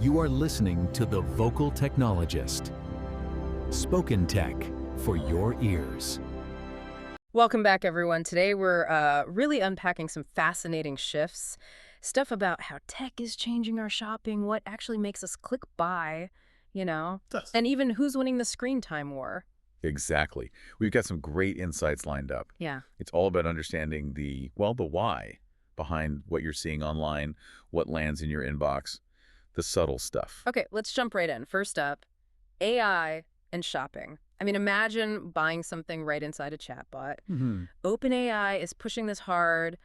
You are listening to The Vocal Technologist. Spoken tech for your ears. Welcome back, everyone. Today we're really unpacking some fascinating shifts, stuff about how tech is changing our shopping, what actually makes us click buy, and even who's winning the screen time war. Exactly. We've got some great insights lined up. Yeah. It's all about understanding the why behind what you're seeing online, what lands in your inbox, the subtle stuff. Okay, let's jump right in. First up, AI and shopping. I mean, imagine buying something right inside a chatbot. OpenAI is pushing this hard,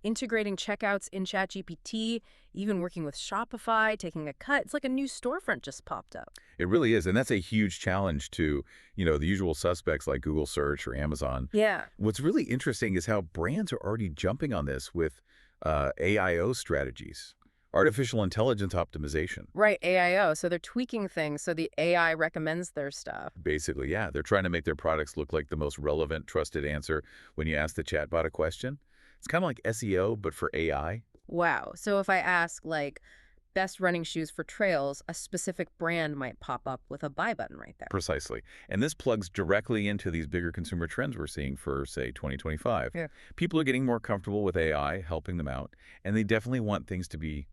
integrating checkouts in ChatGPT, even working with Shopify, taking a cut. It's like a new storefront just popped up. It really is, and that's a huge challenge to, the usual suspects like Google Search or Amazon. Yeah. What's really interesting is how brands are already jumping on this with AIO strategies. Artificial intelligence optimization. Right, AIO. So they're tweaking things so the AI recommends their stuff. Basically, yeah. They're trying to make their products look like the most relevant, trusted answer when you ask the chatbot a question. It's kind of like SEO, but for AI. Wow. So if I ask, best running shoes for trails, a specific brand might pop up with a buy button right there. Precisely. And this plugs directly into these bigger consumer trends we're seeing for, say, 2025. Yeah. People are getting more comfortable with AI, helping them out, and they definitely want things to be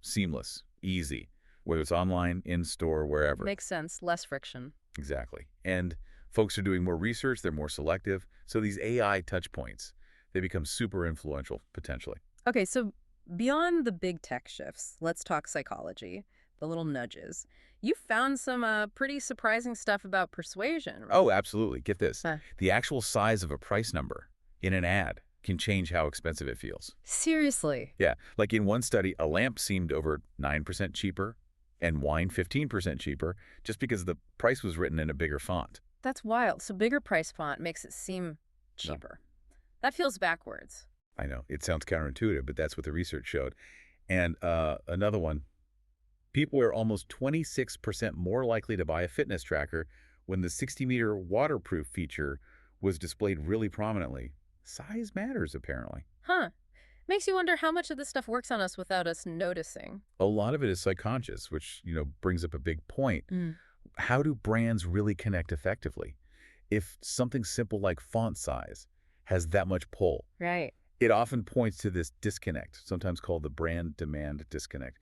seamless, easy, whether it's online, in-store, wherever. Makes sense. Less friction. Exactly. And folks are doing more research. They're more selective. So these AI touch points, they become super influential, potentially. Okay, so beyond the big tech shifts, let's talk psychology, the little nudges. You found some pretty surprising stuff about persuasion, right? Oh, absolutely. Get this. Huh. The actual size of a price number in an ad can change how expensive it feels. Seriously? Yeah, like in one study, a lamp seemed over 9% cheaper and wine 15% cheaper just because the price was written in a bigger font. That's wild. So bigger price font makes it seem cheaper. That feels backwards. I know. It sounds counterintuitive, but that's what the research showed. And another one, people were almost 26% more likely to buy a fitness tracker when the 60-meter waterproof feature was displayed really prominently. Size matters, apparently. Huh. Makes you wonder how much of this stuff works on us without us noticing. A lot of it is subconscious, which, brings up a big point. How do brands really connect effectively? If something simple like font size has that much pull, Right. it often points to this disconnect, sometimes called the brand demand disconnect.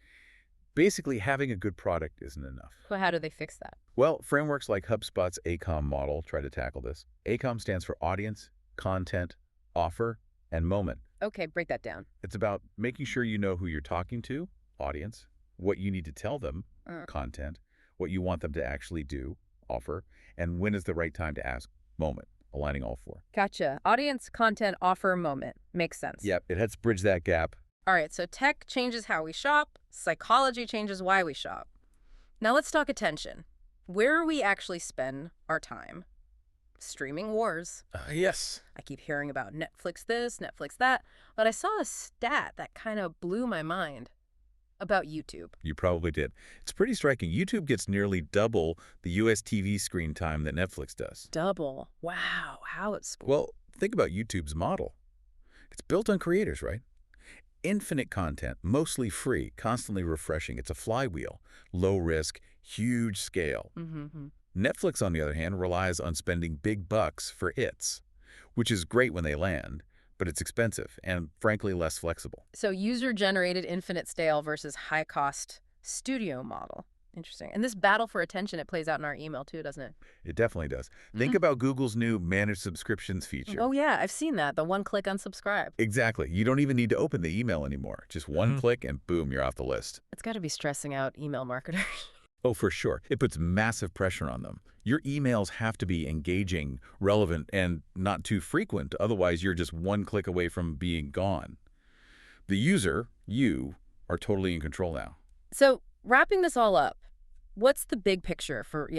Basically, having a good product isn't enough. So how do they fix that? Well, frameworks like HubSpot's ACOM model try to tackle this. ACOM stands for audience, content, offer, and moment. Okay, break that down. It's about making sure you know who you're talking to, audience, what you need to tell them, content, what you want them to actually do, offer, and when is the right time to ask, moment, aligning all four. Gotcha. Audience, content, offer, moment. Makes sense. Yep, it helps bridge that gap. All right, so tech changes how we shop. Psychology changes why we shop. Now let's talk attention. Where we actually spend our time. Streaming wars. Yes. I keep hearing about Netflix this, Netflix that, but I saw a stat that kind of blew my mind about YouTube. You probably did. It's pretty striking. YouTube gets nearly double the US TV screen time that Netflix does. Double. Wow, how it's... Well, think about YouTube's model. It's built on creators, right? Infinite content, mostly free, constantly refreshing. It's a flywheel. Low risk, huge scale. Netflix, on the other hand, relies on spending big bucks for its, which is great when they land, but it's expensive and, frankly, less flexible. So user-generated infinite scale versus high-cost studio model. Interesting. And this battle for attention, it plays out in our email too, doesn't it? It definitely does. Think about Google's new managed subscriptions feature. Oh, yeah, I've seen that. The one-click unsubscribe. Exactly. You don't even need to open the email anymore. Just one click and boom, you're off the list. It's got to be stressing out email marketers. Oh, for sure. It puts massive pressure on them. Your emails have to be engaging, relevant, and not too frequent. Otherwise, you're just one click away from being gone. The user, you, are totally in control now. So wrapping this all up, what's the big picture for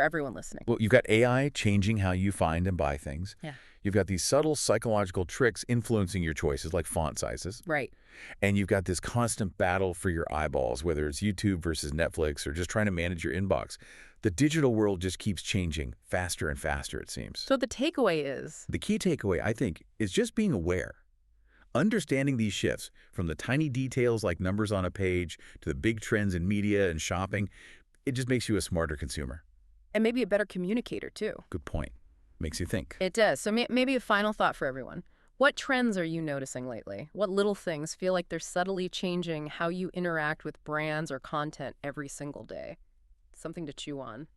everyone listening? Well, you've got AI changing how you find and buy things. Yeah. You've got these subtle psychological tricks influencing your choices, like font sizes. Right. And you've got this constant battle for your eyeballs, whether it's YouTube versus Netflix or just trying to manage your inbox. The digital world just keeps changing faster and faster, it seems. So the takeaway is? The key takeaway, I think, is just being aware. Understanding these shifts, from the tiny details like numbers on a page to the big trends in media and shopping, it just makes you a smarter consumer. And maybe a better communicator, too. Good point. Makes you think. It does. So maybe a final thought for everyone. What trends are you noticing lately? What little things feel like they're subtly changing how you interact with brands or content every single day? Something to chew on.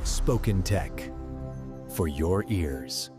Spoken Tech for your ears.